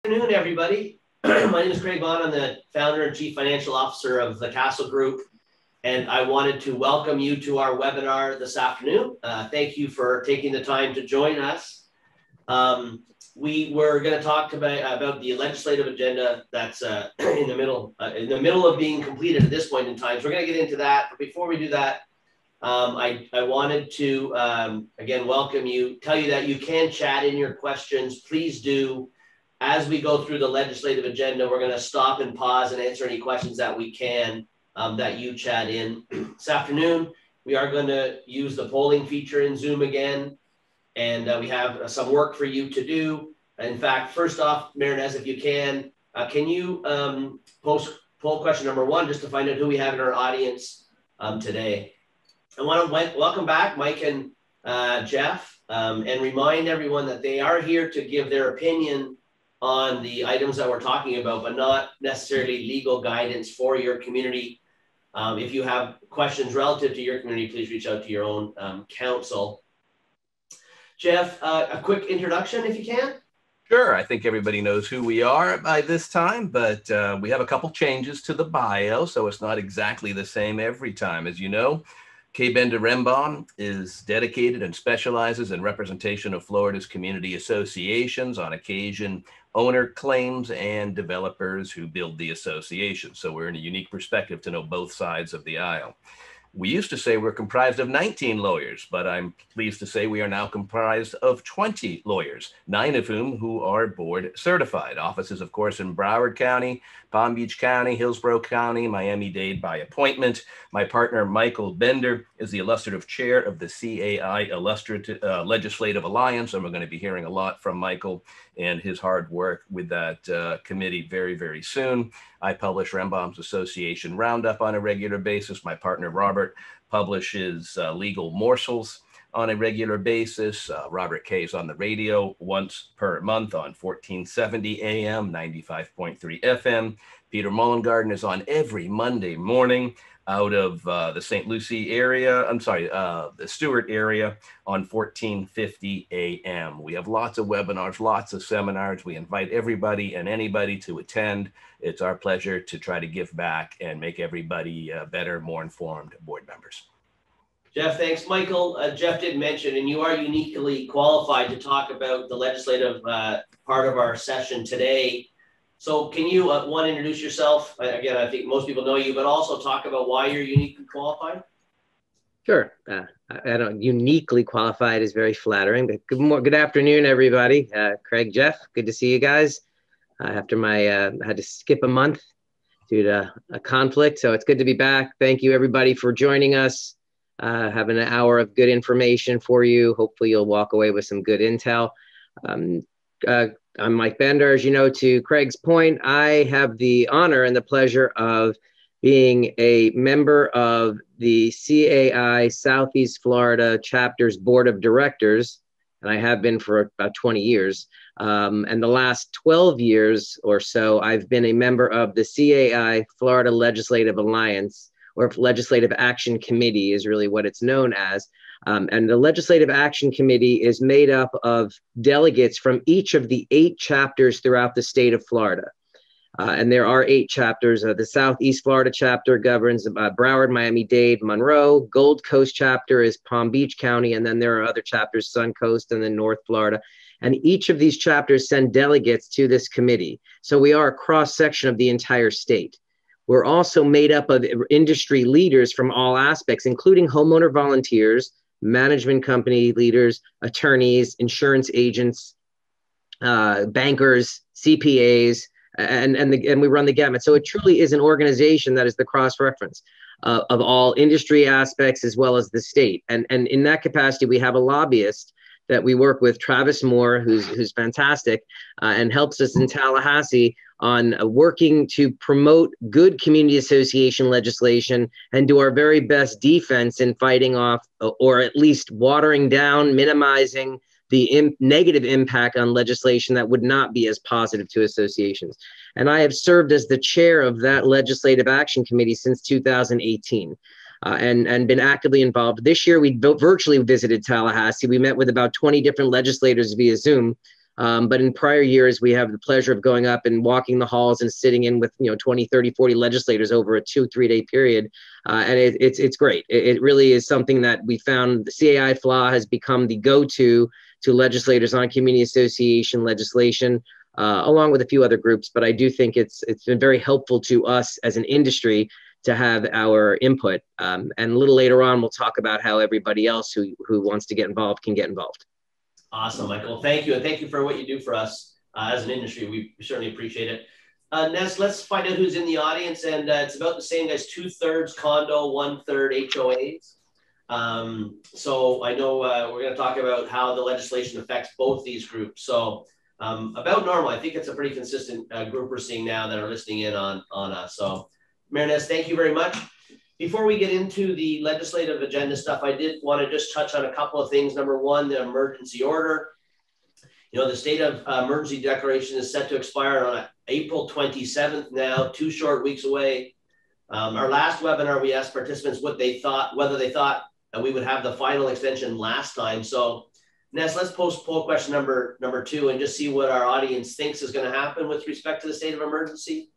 Good afternoon, everybody. My name is Craig Vaughn. I'm the founder and chief financial officer of the Castle Group, and I wanted to welcome you to our webinar this afternoon. Thank you for taking the time to join us. We were going to talk about the legislative agenda that's in the middle of being completed at this point in time. So we're going to get into that. But before we do that, I wanted to again welcome you, tell you that you can chat in your questions. Please do. As we go through the legislative agenda, we're going to stop and pause and answer any questions that we can that you chat in. This afternoon, we are going to use the polling feature in Zoom again, and we have some work for you to do. In fact, first off, Marinez, if you can you post poll question number 1 just to find out who we have in our audience today. I want to welcome back Mike and Jeff and remind everyone that they are here to give their opinion on the items that we're talking about, but not necessarily legal guidance for your community. If you have questions relative to your community, please reach out to your own counsel. Jeff, a quick introduction if you can. Sure. I think everybody knows who we are by this time, but we have a couple changes to the bio, so it's not exactly the same every time. As you know, K. Bender Rembaum is dedicated and specializes in representation of Florida's community associations, on occasion owner claims, and developers who build the association. So we're in a unique perspective to know both sides of the aisle. We used to say we're comprised of 19 lawyers, but I'm pleased to say we are now comprised of 20 lawyers, 9 of whom are board certified. Offices, of course, in Broward County, Palm Beach County, Hillsborough County, Miami-Dade by appointment. My partner, Michael Bender, is the illustrative chair of the CAI Legislative Alliance, and we're going to be hearing a lot from Michael and his hard work with that committee very, very soon. I publish Rembaum's Association Roundup on a regular basis. My partner, Robert, publishes Legal Morsels on a regular basis. Robert K. is on the radio once per month on 1470 AM, 95.3 FM. Peter Mullengarden is on every Monday morning out of the St. Lucie area, the Stewart area on 1450 AM. We have lots of webinars, lots of seminars. We invite everybody and anybody to attend. It's our pleasure to try to give back and make everybody better, more informed board members. Jeff, thanks. Michael, Jeff did mention, and you are uniquely qualified to talk about the legislative part of our session today. So can you, one, introduce yourself? Again, I think most people know you, but also talk about why you're uniquely qualified. Sure. I don't uniquely qualified is very flattering. But good afternoon, everybody. Craig, Jeff, good to see you guys. After I had to skip a month due to a conflict, so it's good to be back. Thank you, everybody, for joining us. Having an hour of good information for you. Hopefully, you'll walk away with some good intel. I'm Mike Bender. As you know, to Craig's point, I have the honor and the pleasure of being a member of the CAI Southeast Florida Chapter's Board of Directors, and I have been for about 20 years. And the last 12 years or so, I've been a member of the CAI Florida Legislative Alliance, or Legislative Action Committee is really what it's known as. And the Legislative Action Committee is made up of delegates from each of the 8 chapters throughout the state of Florida. And there are 8 chapters. The Southeast Florida chapter governs Broward, Miami-Dade, Monroe. Gold Coast chapter is Palm Beach County. And then there are other chapters, Suncoast and then North Florida. And each of these chapters send delegates to this committee. So we are a cross-section of the entire state. We're also made up of industry leaders from all aspects, including homeowner volunteers, management company leaders, attorneys, insurance agents, bankers, CPAs, and we run the gamut. So it truly is an organization that is the cross-reference of all industry aspects as well as the state. And in that capacity, we have a lobbyist that we work with, Travis Moore, who's fantastic and helps us in Tallahassee on working to promote good community association legislation and do our very best defense in fighting off, or at least watering down, minimizing the negative impact on legislation that would not be as positive to associations. And I have served as the chair of that Legislative Action Committee since 2018. And been actively involved. This year, we virtually visited Tallahassee. We met with about 20 different legislators via Zoom. But in prior years, we have the pleasure of going up and walking the halls and sitting in with 20, 30, 40 legislators over a 2-3 day period. And it's great. It really is something that we found the CAI FLA has become the go-to to legislators on community association legislation, along with a few other groups. But I do think it's been very helpful to us as an industry to have our input. And a little later on, we'll talk about how everybody else who wants to get involved can get involved. Awesome, Michael. Thank you. And thank you for what you do for us as an industry. We certainly appreciate it. Ness, let's find out who's in the audience. And it's about the same as 2/3 condo, 1/3 HOAs. So I know we're going to talk about how the legislation affects both these groups. So about normal, I think it's a pretty consistent group we're seeing now that are listening in on us. So Mayor Ness, thank you very much. Before we get into the legislative agenda stuff, I did want to just touch on a couple of things. Number one, the emergency order. The state of emergency declaration is set to expire on April 27th now, 2 short weeks away. Our last webinar, we asked participants whether they thought we would have the final extension last time. So Ness, let's post poll question number 2 and just see what our audience thinks is going to happen with respect to the state of emergency.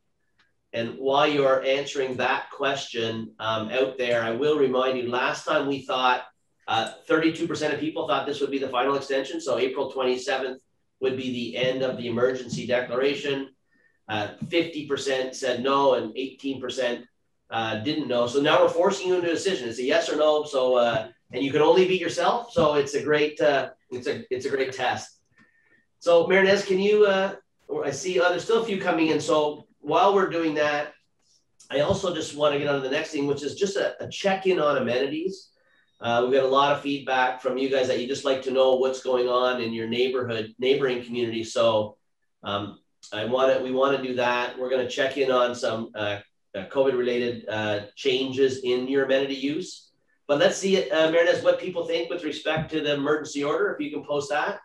And while you're answering that question out there, I will remind you, last time we thought 32% of people thought this would be the final extension. So April 27th would be the end of the emergency declaration. 50% said no, and 18% didn't know. So now we're forcing you into a decision. It's a yes or no. So and you can only beat yourself. So it's a great it's a great test. So Mayor Ness, can you? I see there's still a few coming in. So while we're doing that, I also just want to get on to the next thing, which is just a check-in on amenities. We've got a lot of feedback from you guys that you just like to know what's going on in your neighboring community. So we want to do that. We're going to check in on some COVID-related changes in your amenity use. But let's see, Mayor Ness, what people think with respect to the emergency order. If you can post that,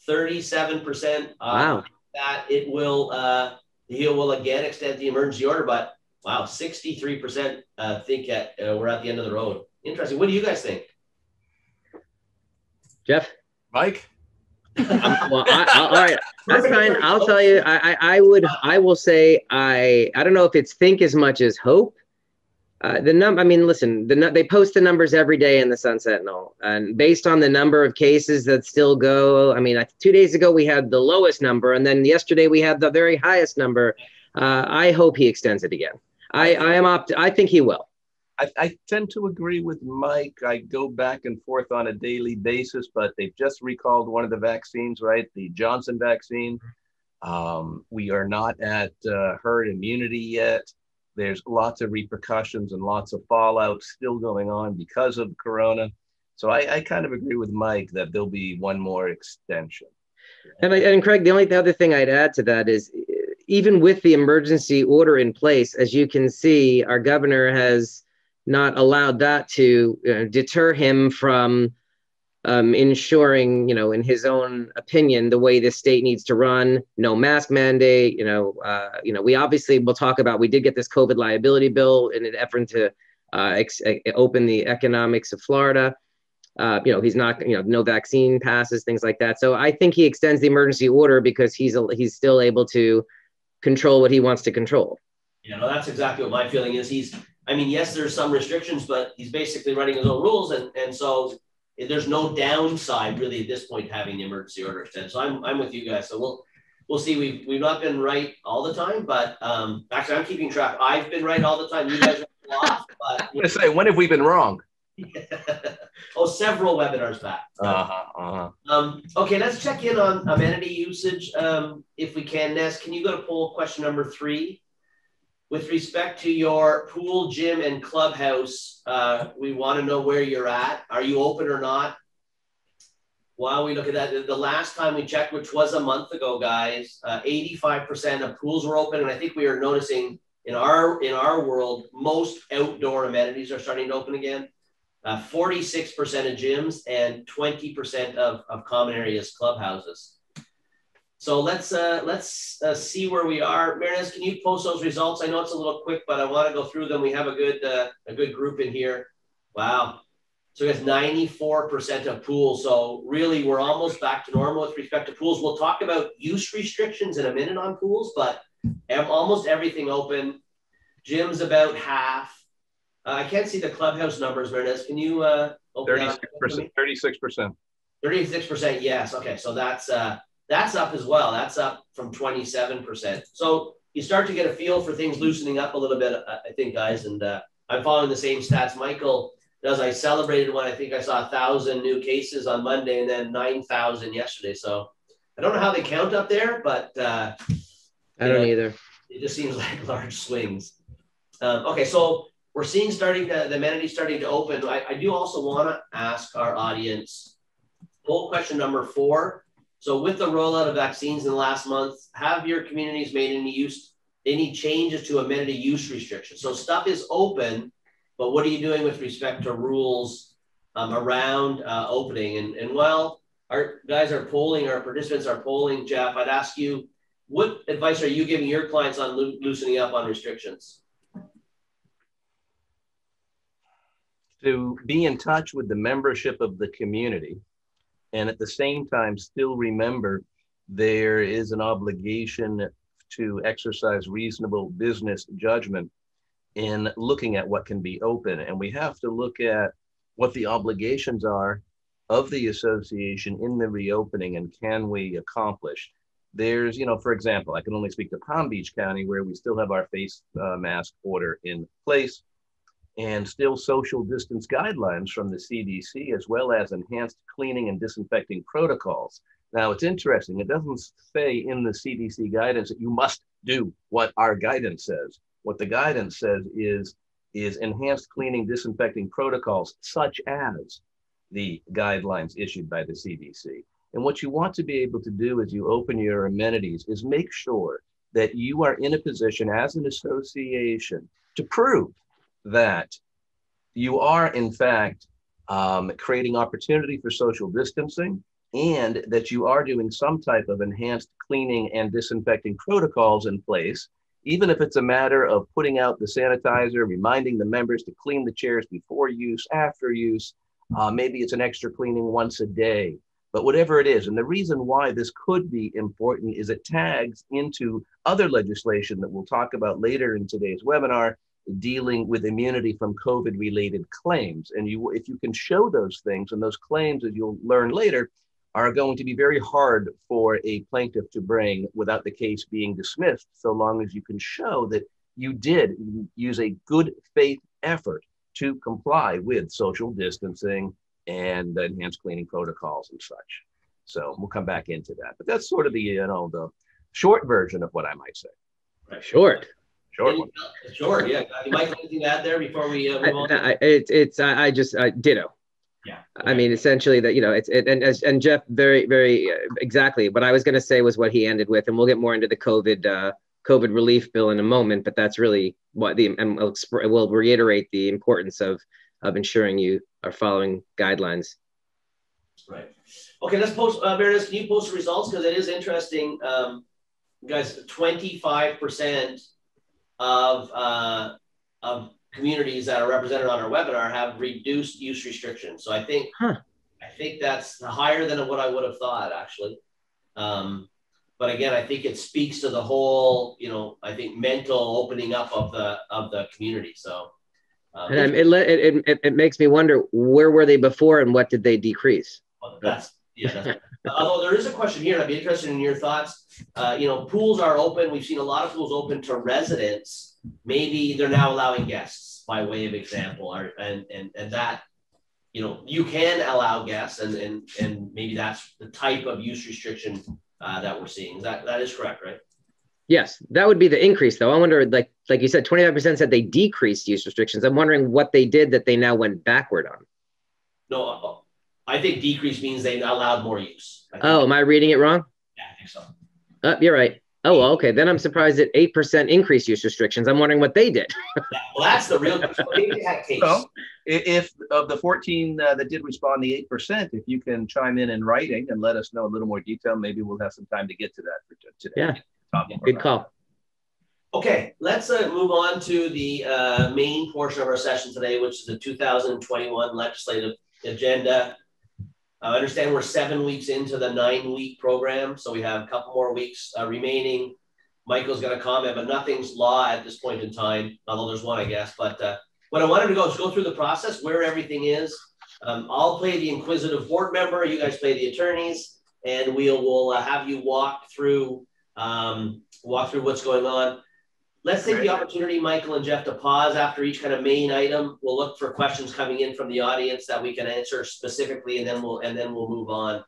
37%. Wow. That it will. He will again extend the emergency order, but wow, 63% think we're at the end of the road. Interesting. What do you guys think? Jeff? Mike? Well, all right, that's fine. I'll tell you, I will say, I don't know if it's think as much as hope. Listen, they post the numbers every day in the Sun Sentinel, and based on the number of cases that still go, 2 days ago we had the lowest number, and then yesterday we had the very highest number. I hope he extends it again. I think he will. I tend to agree with Mike. I go back and forth on a daily basis, but they've just recalled one of the vaccines, right? The Johnson vaccine. We are not at herd immunity yet. There's lots of repercussions and lots of fallout still going on because of Corona. So I kind of agree with Mike that there'll be one more extension. And Craig, the other thing I'd add to that is, even with the emergency order in place, as you can see, our governor has not allowed that to deter him from ensuring, in his own opinion, the way the state needs to run. No mask mandate. We obviously will talk about. We did get this COVID liability bill in an effort to open the economics of Florida. He's not. No vaccine passes, things like that. So I think he extends the emergency order because he's still able to control what he wants to control. That's exactly what my feeling is. Yes, there's some restrictions, but he's basically running his own rules, and so there's no downside really at this point having the emergency order extended. So I'm with you guys. So we'll see. We've not been right all the time, but actually I'm keeping track. I've been right all the time. You guys are lost. But I'm gonna say, when have we been wrong? Several webinars back. Okay, let's check in on amenity usage if we can. Ness, can you go to poll question number 3? With respect to your pool, gym, and clubhouse, we want to know where you're at. Are you open or not? While we look at that, the last time we checked, which was a month ago, guys, 85% of pools were open, and I think we are noticing in our world, most outdoor amenities are starting to open again. 46% of gyms and 20% of common areas, clubhouses. So let's see where we are. Mayor Ness, can you post those results? I know it's a little quick, but I want to go through them. We have a good group in here. Wow. So it's 94% of pools. So really, we're almost back to normal with respect to pools. We'll talk about use restrictions in a minute on pools, but almost everything open. Gym's about half. I can't see the clubhouse numbers, Meredith. Can you open 36%. 36%. 36%, yes. Okay, so that's up as well. That's up from 27%. So you start to get a feel for things loosening up a little bit, I think, guys. And I'm following the same stats Michael does. I celebrated when I think I saw 1,000 new cases on Monday and then 9,000 yesterday. So I don't know how they count up there, but I don't either. It just seems like large swings. Okay, so we're seeing the amenities starting to open. I do also want to ask our audience, poll question number 4. So with the rollout of vaccines in the last month, have your communities made any changes to amenity use restrictions? So stuff is open, but what are you doing with respect to rules around opening? And while our guys are polling, our participants are polling, Jeff, I'd ask you, what advice are you giving your clients on loosening up on restrictions? To be in touch with the membership of the community, and at the same time still remember there is an obligation to exercise reasonable business judgment in looking at what can be open. And we have to look at what the obligations are of the association in the reopening, and can we accomplish. There's, for example, I can only speak to Palm Beach County, where we still have our face mask order in place, and still social distance guidelines from the CDC, as well as enhanced cleaning and disinfecting protocols. Now, it's interesting. It doesn't say in the CDC guidance that you must do what our guidance says. What the guidance says is enhanced cleaning, disinfecting protocols, such as the guidelines issued by the CDC. And what you want to be able to do as you open your amenities is make sure that you are in a position as an association to prove that you are, in fact, creating opportunity for social distancing, and that you are doing some type of enhanced cleaning and disinfecting protocols in place, even if it's a matter of putting out the sanitizer, reminding the members to clean the chairs before use, after use. Maybe it's an extra cleaning once a day, but whatever it is. And the reason why this could be important is it tags into other legislation that we'll talk about later in today's webinar, dealing with immunity from COVID-related claims. And if you can show those things, and those claims, as you'll learn later, are going to be very hard for a plaintiff to bring without the case being dismissed, so long as you can show that you did use a good faith effort to comply with social distancing and enhanced cleaning protocols and such. So we'll come back into that. But that's sort of the, the short version of what I might say. Right. Short. Short, yeah. Mike, anything to add there before we move on? I just ditto. Yeah. Okay. I mean, essentially that, and Jeff, very, very exactly what I was going to say was what he ended with, and we'll get more into the COVID relief bill in a moment, but that's really what and we'll reiterate the importance of ensuring you are following guidelines. Right. Okay, let's post, Meredith, can you post the results? Because it is interesting. Guys, 25% of communities that are represented on our webinar have reduced use restrictions. So I think that's higher than what I would have thought, actually. But again, I think it speaks to the whole, I think mental opening up of the community. So and it makes me wonder, where were they before and what did they decrease? Well, that's although there is a question here, and I'd be interested in your thoughts. Pools are open. We've seen a lot of pools open to residents. Maybe they're now allowing guests by way of example, and that, you can allow guests, and maybe that's the type of use restriction that we're seeing. That is correct, right? Yes, that would be the increase, though. I wonder, like you said, 25% said they decreased use restrictions. I'm wondering what they did that they now went backward on. No, I think decrease means they allowed more use. Oh, am I reading it wrong? Yeah, I think so. You're right. Oh, well, okay. Then I'm surprised that 8% increased use restrictions. I'm wondering what they did. Well, that's the real question. Maybe they had case. So, if of the 14 that did respond, the 8%, if you can chime in writing and let us know a little more detail, maybe we'll have some time to get to that for today. Yeah, good call. Okay, let's move on to the main portion of our session today, which is the 2021 legislative agenda. I understand we're 7 weeks into the 9-week program, so we have a couple more weeks remaining. Michael's going to comment, but nothing's law at this point in time, although there's one, I guess. But what I wanted to go is go through the process, where everything is. I'll play the inquisitive board member. You guys play the attorneys, and we'll have you walk through what's going on. Let's take the opportunity, Michael and Jeff, to pause after each kind of main item. We'll look for questions coming in from the audience that we can answer specifically, and then we'll move on.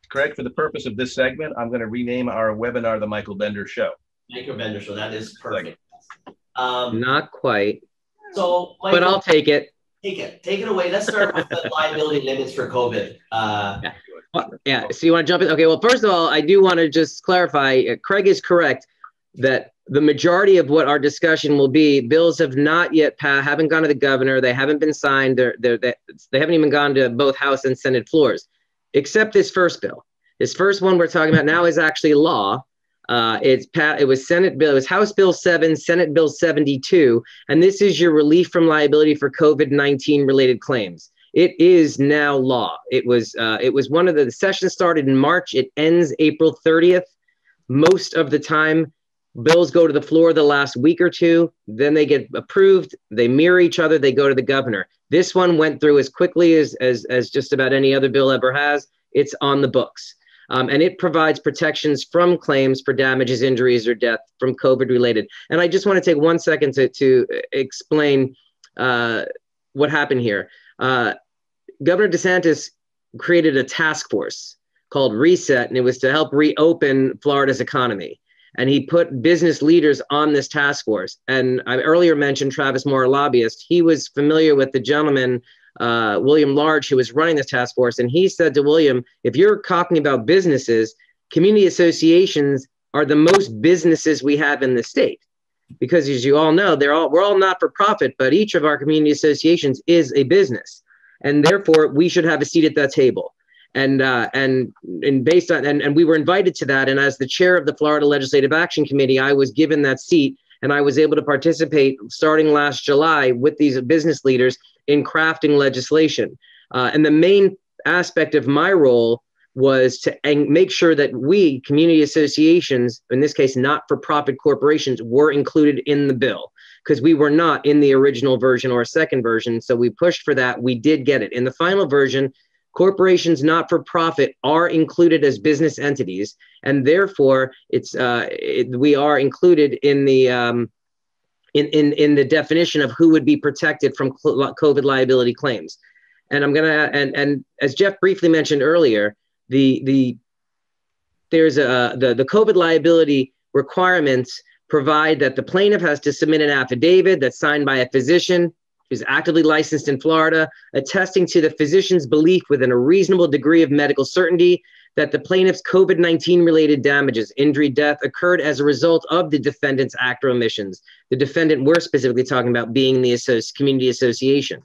Craig, for the purpose of this segment, I'm going to rename our webinar the Michael Bender Show. Michael Bender Show. That is perfect. Not quite. So, Michael, but I'll take it. Take it away. Let's start with the liability limits for COVID. Yeah. So you want to jump in? Okay. Well, first of all, I do want to just clarify. Craig is correct that the majority of what our discussion will be, bills have not yet haven't gone to the governor. They haven't been signed. They haven't even gone to both House and Senate floors, except this first bill. This first one we're talking about now is actually law. It was Senate bill. It was House Bill 7, Senate Bill 72, and this is your relief from liability for COVID-19 related claims. It is now law. It was one of the sessions started in March. It ends April 30th. Most of the time, bills go to the floor the last week or two, then they get approved, they mirror each other, they go to the governor. This one went through as quickly as just about any other bill ever has. It's on the books. And it provides protections from claims for damages, injuries, or death from COVID related. And I just want to take 1 second to explain what happened here. Governor DeSantis created a task force called Reset, and it was to help reopen Florida's economy. And he put business leaders on this task force. And I earlier mentioned Travis Moore, a lobbyist. He was familiar with the gentleman, William Large, who was running this task force. And he said to William, if you're talking about businesses, community associations are the most businesses we have in the state. Because as you all know, we're all not for profit, but each of our community associations is a business. And therefore, we should have a seat at that table. And based on, and we were invited to that. And as the chair of the Florida Legislative Action Committee, I was given that seat, and I was able to participate starting last July with these business leaders in crafting legislation. And the main aspect of my role was to make sure that we, community associations, in this case, not-for-profit corporations, were included in the bill, because we were not in the original version or second version. So we pushed for that. We did get it. In the final version, corporations not-for-profit are included as business entities, and therefore we are included in the in the definition of who would be protected from COVID liability claims. And I'm gonna and as Jeff briefly mentioned earlier, the COVID liability requirements provide that the plaintiff has to submit an affidavit that's signed by a physician who's actively licensed in Florida, attesting to the physician's belief within a reasonable degree of medical certainty that the plaintiff's COVID-19 related damages, injury, death occurred as a result of the defendant's act or omissions. The defendant we're specifically talking about being the community association.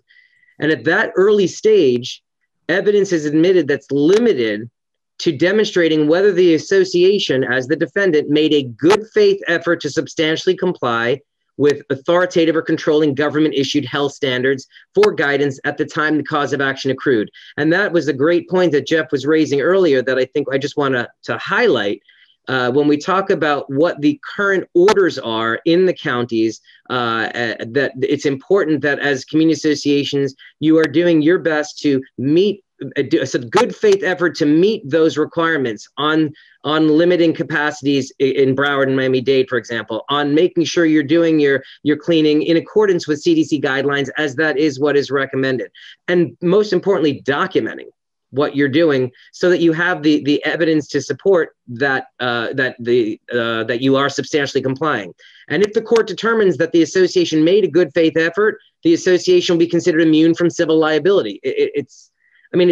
And at that early stage, evidence is admitted that's limited to demonstrating whether the association, as the defendant, made a good faith effort to substantially comply with authoritative or controlling government-issued health standards for guidance at the time the cause of action accrued. And that was a great point that Jeff was raising earlier that I think I just want to highlight. When we talk about what the current orders are in the counties, that it's important that as community associations, you are doing your best to meet a good faith effort to meet those requirements on limiting capacities in Broward and Miami-Dade, for example, on making sure you're doing your cleaning in accordance with CDC guidelines, as that is what is recommended. And most importantly, documenting what you're doing so that you have the evidence to support that that you are substantially complying. And if the court determines that the association made a good faith effort, the association will be considered immune from civil liability. It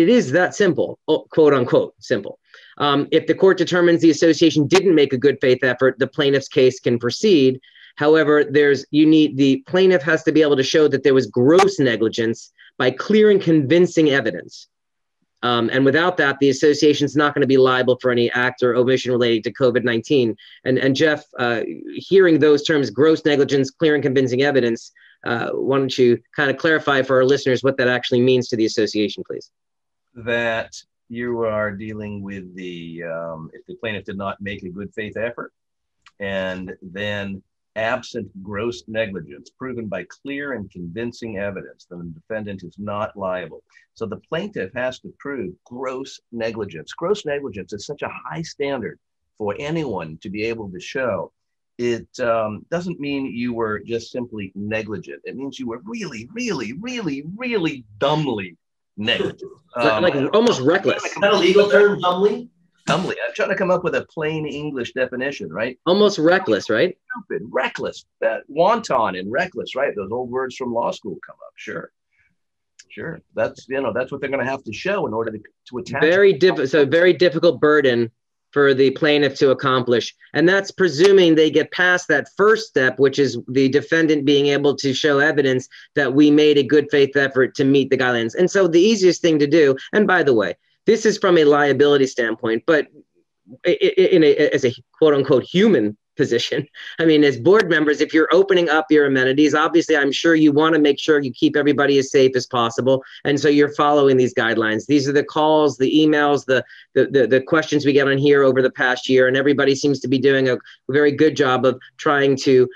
is that simple, quote unquote, simple. If the court determines the association didn't make a good faith effort, the plaintiff's case can proceed. However, the plaintiff has to be able to show that there was gross negligence by clear and convincing evidence. And without that, the association is not going to be liable for any act or omission related to COVID-19. And Jeff, hearing those terms, gross negligence, clear and convincing evidence, why don't you kind of clarify for our listeners what that actually means to the association, please? That you are dealing with if the plaintiff did not make a good faith effort, and then absent gross negligence, proven by clear and convincing evidence, then the defendant is not liable. So the plaintiff has to prove gross negligence. Gross negligence is such a high standard for anyone to be able to show. It doesn't mean you were just simply negligent. It means you were really, really, really, really dumbly negligent. Like almost reckless. Is that a legal term, dumbly? Dumbly. I'm trying to come up with a plain English definition, right? Almost reckless, right? Stupid, reckless, wanton and reckless, right? Those old words from law school come up. Sure. That's that's what they're going to have to show in order to attach. Very difficult burden for the plaintiff to accomplish, and that's presuming they get past that first step, which is the defendant being able to show evidence that we made a good faith effort to meet the guidelines. And so the easiest thing to do, and by the way, this is from a liability standpoint, but as a quote unquote human position. I mean, as board members, if you're opening up your amenities, obviously, I'm sure you want to make sure you keep everybody as safe as possible. And so you're following these guidelines. These are the calls, the emails, the questions we get on here over the past year. And everybody seems to be doing a very good job of trying to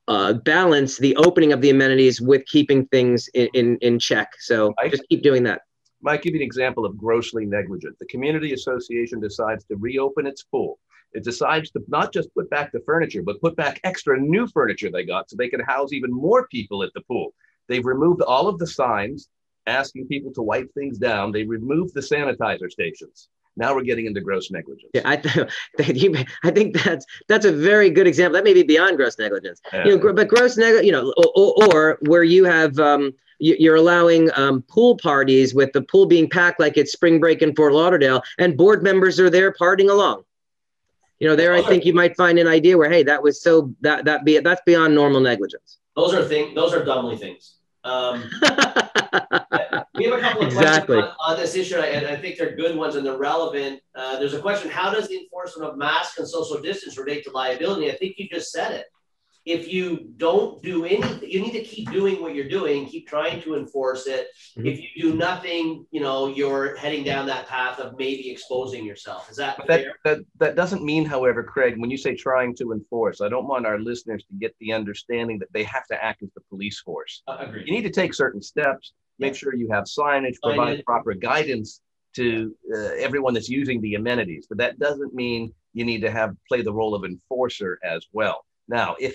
balance the opening of the amenities with keeping things in check. So just keep doing that. Mike, give you an example of grossly negligent. The community association decides to reopen its pool. It decides to not just put back the furniture, but put back extra new furniture they got so they can house even more people at the pool. They've removed all of the signs asking people to wipe things down. They removed the sanitizer stations. Now we're getting into gross negligence. Yeah, I think that's a very good example. That may be beyond gross negligence. Yeah. But gross negligence, or where you have you're allowing pool parties with the pool being packed like it's spring break in Fort Lauderdale, and board members are there partying along. There I think you might find an idea where, hey, that was that's beyond normal negligence. Those are dumbly things. We have a couple of questions on this issue, and I think they're good ones and they're relevant. There's a question: how does the enforcement of mask and social distance relate to liability? I think you just said it. If you don't do anything, you need to keep doing what you're doing, keep trying to enforce it. Mm-hmm. If you do nothing, you're heading down that path of maybe exposing yourself. Is that fair? That doesn't mean, however, Craig, when you say trying to enforce, I don't want our listeners to get the understanding that they have to act as the police force. Agreed. You need to take certain steps, make sure you have signage, provide proper guidance to everyone that's using the amenities. But that doesn't mean you need to play the role of enforcer as well. Now, if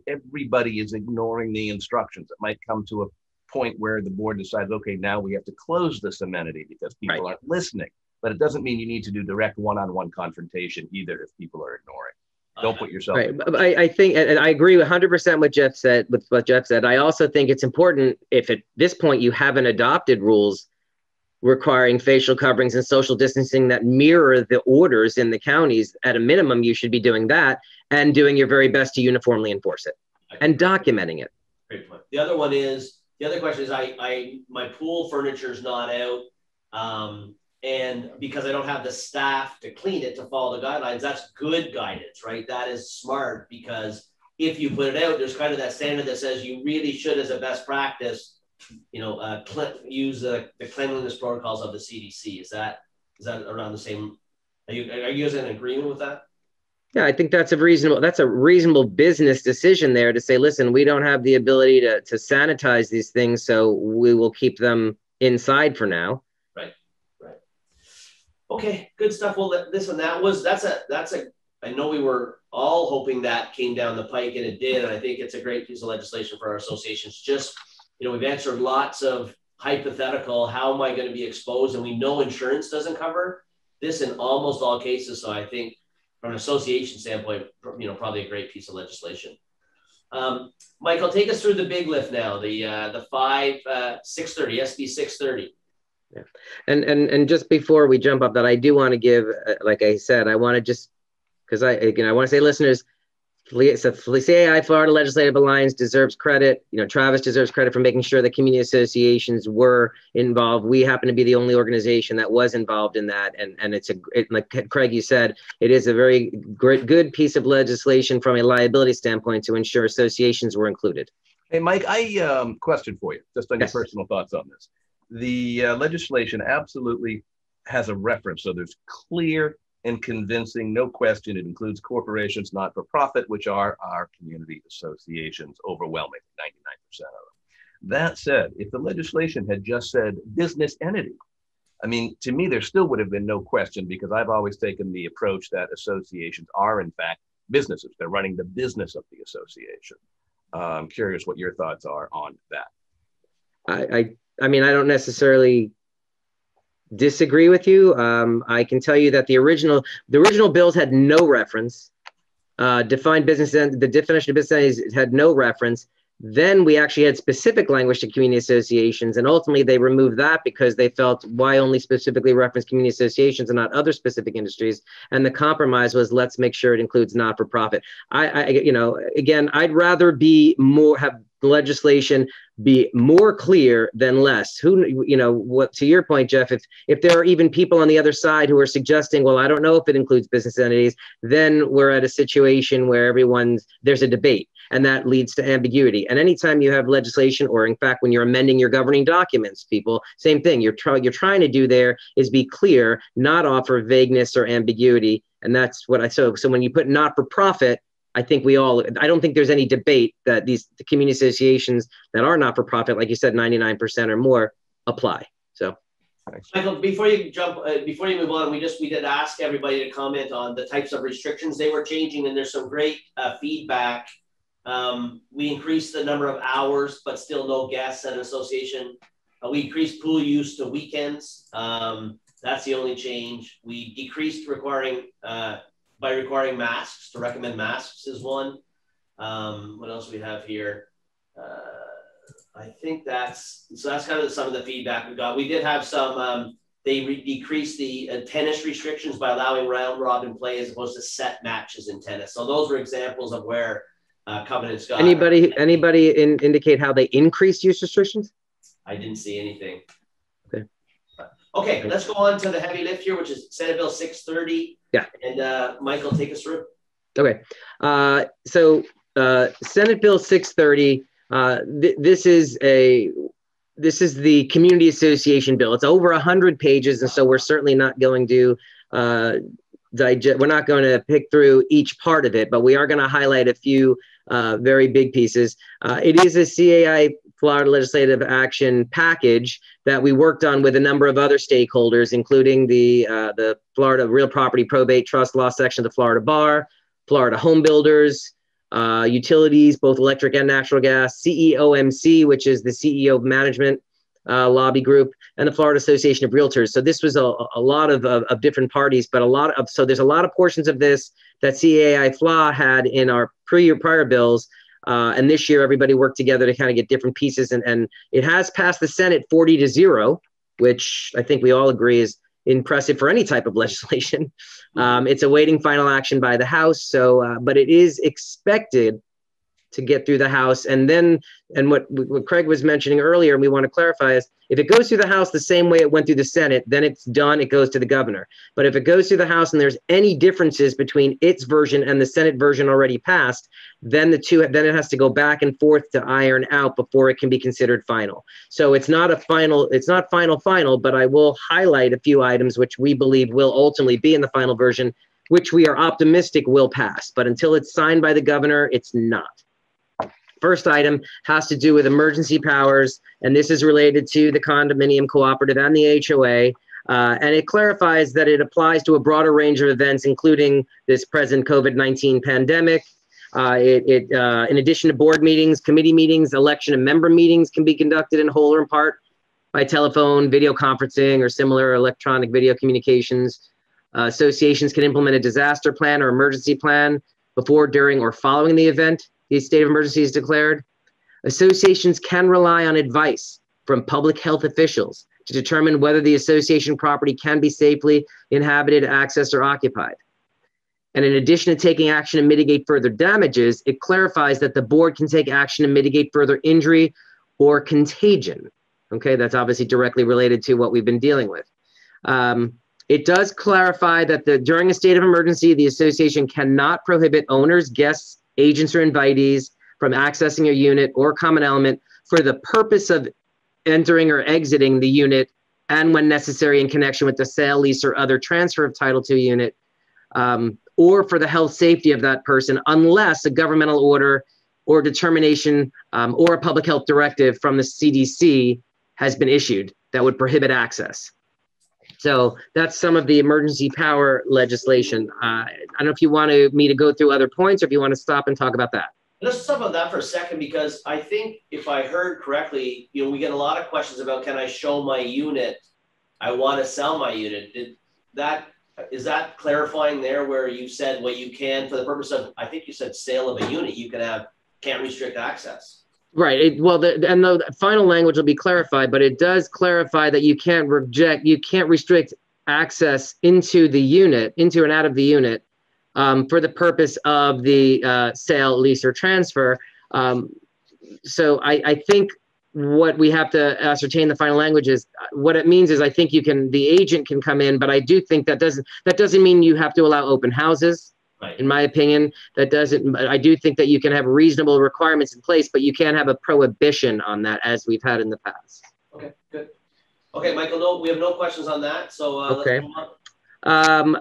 everybody is ignoring the instructions, it might come to a point where the board decides, okay, now we have to close this amenity because people aren't listening. But it doesn't mean you need to do direct one-on-one confrontation either if people are ignoring. Don't put yourself in. I think, and I agree 100% with what Jeff said. I also think it's important if at this point you haven't adopted rules requiring facial coverings and social distancing that mirror the orders in the counties. At a minimum, you should be doing that and doing your very best to uniformly enforce it and documenting it. Great point. The other question is, my pool furniture is not out, and because I don't have the staff to clean it to follow the guidelines, that's good guidance, right? That is smart, because if you put it out, there's kind of that standard that says you really should, as a best practice, use the cleanliness protocols of the CDC. Is that around the same? Are you guys in agreement with that? Yeah, I think that's a reasonable business decision there to say, listen, we don't have the ability to sanitize these things, so we will keep them inside for now. Right. Okay, good stuff. Well, I know we were all hoping that came down the pike, and it did. And I think it's a great piece of legislation for our associations. Just, we've answered lots of hypothetical, how am I going to be exposed? And we know insurance doesn't cover this in almost all cases. So I think from an association standpoint, probably a great piece of legislation. Michael, take us through the big lift now, the 630, SB 630. Yeah. And just before we jump up that, I do want to give, like I said, I want to just, because I want to say, listeners, CAI Florida Legislative Alliance deserves credit. Travis deserves credit for making sure that community associations were involved. We happen to be the only organization that was involved in that. And like Craig, you said, it is a very good piece of legislation from a liability standpoint to ensure associations were included. Hey, Mike, I question for you, just on your Yes. personal thoughts on this. The legislation absolutely has a reference, so there's clear and convincing, no question. It includes corporations, not for profit, which are our community associations, overwhelmingly 99% of them. That said, if the legislation had just said business entity, I mean, to me, there still would have been no question, because I've always taken the approach that associations are, in fact, businesses. They're running the business of the association. I'm curious what your thoughts are on that. I mean, I don't necessarily disagree with you. I can tell you that the original bills had no reference. The definition of business entities had no reference. Then we actually had specific language to community associations, and ultimately they removed that because they felt, why only specifically reference community associations and not other specific industries? And the compromise was, let's make sure it includes not-for-profit. Again, I'd rather have legislation be more clear than less. What, to your point, Jeff, if there are even people on the other side who are suggesting, well, I don't know if it includes business entities, then we're at a situation where there's a debate, and that leads to ambiguity. And anytime you have legislation, or in fact, when you're amending your governing documents, people, same thing, you're trying to do there is be clear, not offer vagueness or ambiguity. And that's what so when you put not-for-profit, I don't think there's any debate that the community associations that are not-for-profit, like you said, 99% or more, apply. So, Michael, before you move on, we did ask everybody to comment on the types of restrictions they were changing, and there's some great feedback. We increased the number of hours, but still no guests at an association. We increased pool use to weekends. That's the only change. We decreased by requiring masks, to recommend masks is one. What else do we have here? I think that's kind of some of the feedback we got. We did have some, they decreased the tennis restrictions by allowing round robin play as opposed to set matches in tennis. So those were examples of where covenants got. Anybody indicate how they increased use restrictions? I didn't see anything. Okay. Okay, let's go on to the heavy lift here, which is Senate Bill 630. Yeah. And Michael, take us through. Okay. So Senate Bill 630, this is the community association bill. It's over 100 pages, and so we're certainly not going to we're not going to pick through each part of it, but we are going to highlight a few very big pieces. It is a CAI Florida legislative action package that we worked on with a number of other stakeholders, including the Florida Real Property Probate Trust Law Section of the Florida Bar, Florida Home Builders, utilities, both electric and natural gas, CEOMC, which is the CEO of Management lobby group, and the Florida Association of Realtors. So this was a lot of different parties, but so there's a lot of portions of this that CAI FLA had in our prior bills. And this year, everybody worked together to kind of get different pieces. And it has passed the Senate 40-0, which I think we all agree is impressive for any type of legislation. It's awaiting final action by the House. So, but it is expected to get through the House. And then, and what Craig was mentioning earlier, and we want to clarify, is if it goes through the House the same way it went through the Senate, then it's done, it goes to the governor. But if it goes through the House and there's any differences between its version and the Senate version already passed, then then it has to go back and forth to iron out before it can be considered final. So it's not final, but I will highlight a few items which we believe will ultimately be in the final version, which we are optimistic will pass. But until it's signed by the governor, it's not. First item has to do with emergency powers, and this is related to the condominium cooperative and the HOA, and it clarifies that it applies to a broader range of events, including this present COVID-19 pandemic. In addition to board meetings, committee meetings, election and member meetings can be conducted in whole or in part by telephone, video conferencing, or similar electronic video communications. Associations can implement a disaster plan or emergency plan before, during, or following the event the state of emergency is declared. Associations can rely on advice from public health officials to determine whether the association property can be safely inhabited, accessed, or occupied. And in addition to taking action to mitigate further damages, it clarifies that the board can take action to mitigate further injury or contagion. Okay, that's obviously directly related to what we've been dealing with. It does clarify that during a state of emergency, the association cannot prohibit owners, guests, agents, or invitees from accessing a unit or common element for the purpose of entering or exiting the unit, and when necessary in connection with the sale, lease, or other transfer of title to a unit, or for the health safety of that person, unless a governmental order or determination or a public health directive from the CDC has been issued that would prohibit access. So that's some of the emergency power legislation. I don't know if you want me to go through other points, or if you want to stop and talk about that. Let's talk about that for a second, because I think if I heard correctly, we get a lot of questions about, can I show my unit? I want to sell my unit. Is that clarifying there, where you said what you can for the purpose of, I think you said sale of a unit, you can't restrict access. Right. And the final language will be clarified, but it does clarify that you can't restrict access into the unit, into and out of the unit, for the purpose of the sale, lease, or transfer. So I think what we have to ascertain the final language is what it means is, I think the agent can come in, but I do think that doesn't mean you have to allow open houses. Right. In my opinion, I do think that you can have reasonable requirements in place, but you can't have a prohibition on that, as we've had in the past. Okay, good. Okay, Michael, no, we have no questions on that. So okay. Let's move on.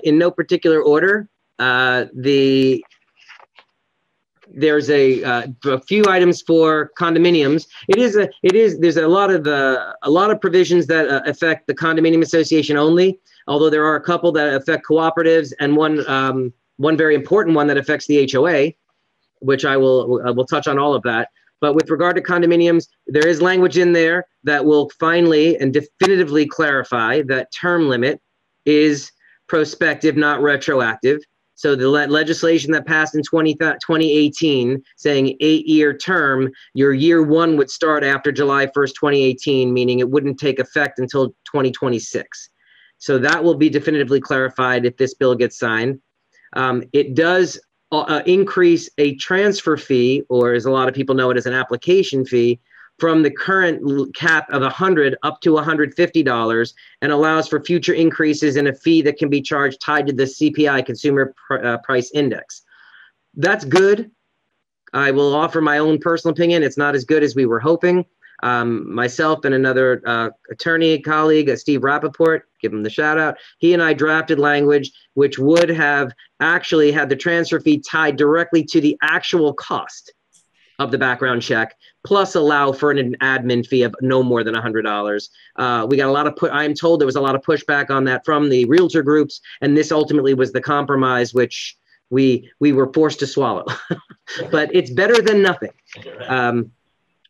In no particular order, there's a few items for condominiums. There's a lot of provisions that affect the condominium association only, although there are a couple that affect cooperatives, and one very important one that affects the HOA, which I will touch on all of that. But with regard to condominiums, there is language in there that will finally and definitively clarify that term limit is prospective, not retroactive. So the legislation that passed in 2018 saying 8-year term, your year one would start after July 1st, 2018, meaning it wouldn't take effect until 2026. So that will be definitively clarified if this bill gets signed. It does increase a transfer fee, or as a lot of people know it as an application fee, from the current cap of $100 up to $150, and allows for future increases in a fee that can be charged tied to the CPI, Consumer Price Index. That's good. I will offer my own personal opinion. It's not as good as we were hoping. Myself and another attorney colleague, Steve Rappaport, give him the shout out, he and I drafted language which would have actually had the transfer fee tied directly to the actual cost of the background check, plus allow for an admin fee of no more than $100. We got a lot of I am told there was a lot of pushback on that from the realtor groups, and this ultimately was the compromise which we were forced to swallow. But it's better than nothing.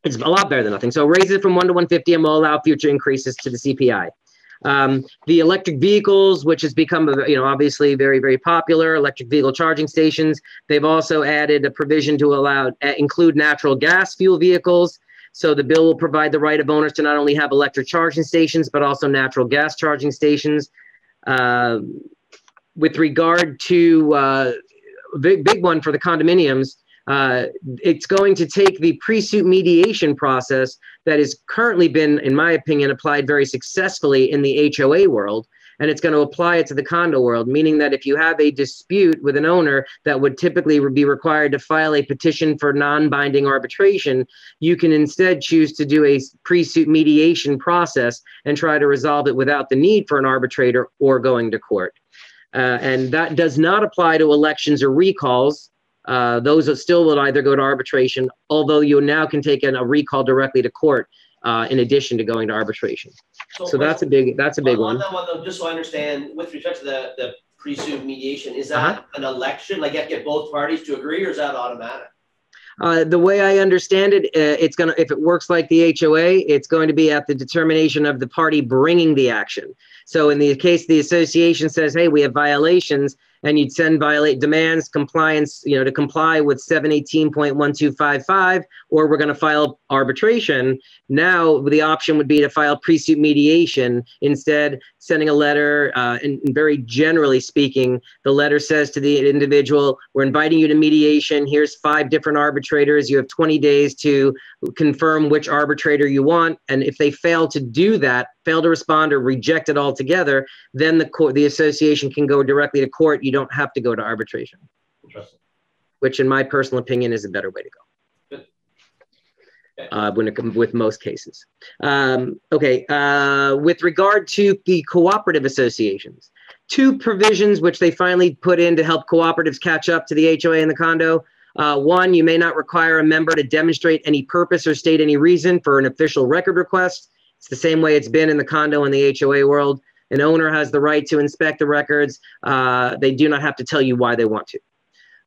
It's a lot better than nothing. So raise it from 1 to 150, and we'll allow future increases to the CPI. The electric vehicles, which has become, obviously very, very popular, electric vehicle charging stations. They've also added a provision to include natural gas fuel vehicles. So the bill will provide the right of owners to not only have electric charging stations, but also natural gas charging stations. With regard to big one for the condominiums, it's going to take the pre-suit mediation process that has currently been, in my opinion, applied very successfully in the HOA world, and it's going to apply it to the condo world, meaning that if you have a dispute with an owner that would typically be required to file a petition for non-binding arbitration, you can instead choose to do a pre-suit mediation process and try to resolve it without the need for an arbitrator or going to court. And that does not apply to elections or recalls. Those still will either go to arbitration, although you now can take a recall directly to court in addition to going to arbitration. So that's a big one. That one though, just so I understand, with respect to the pre-suit mediation, is that an election? Like you have to get both parties to agree, or is that automatic? The way I understand it, if it works like the HOA, it's going to be at the determination of the party bringing the action. So in the case the association says, hey, we have violations, and you'd send demands, compliance, to comply with 718.1255, or we're going to file arbitration. Now the option would be to file pre-suit mediation instead, sending a letter, and very generally speaking, the letter says to the individual, we're inviting you to mediation. Here's 5 different arbitrators. You have 20 days to confirm which arbitrator you want. And if they fail to do that, fail to respond, or reject it altogether, then the association can go directly to court. You don't have to go to arbitration. Interesting. which in my personal opinion is a better way to go. With most cases. Okay, with regard to the cooperative associations, 2 provisions which they finally put in to help cooperatives catch up to the HOA and the condo. 1, you may not require a member to demonstrate any purpose or state any reason for an official record request. It's the same way it's been in the condo and the HOA world. An owner has the right to inspect the records. They do not have to tell you why they want to.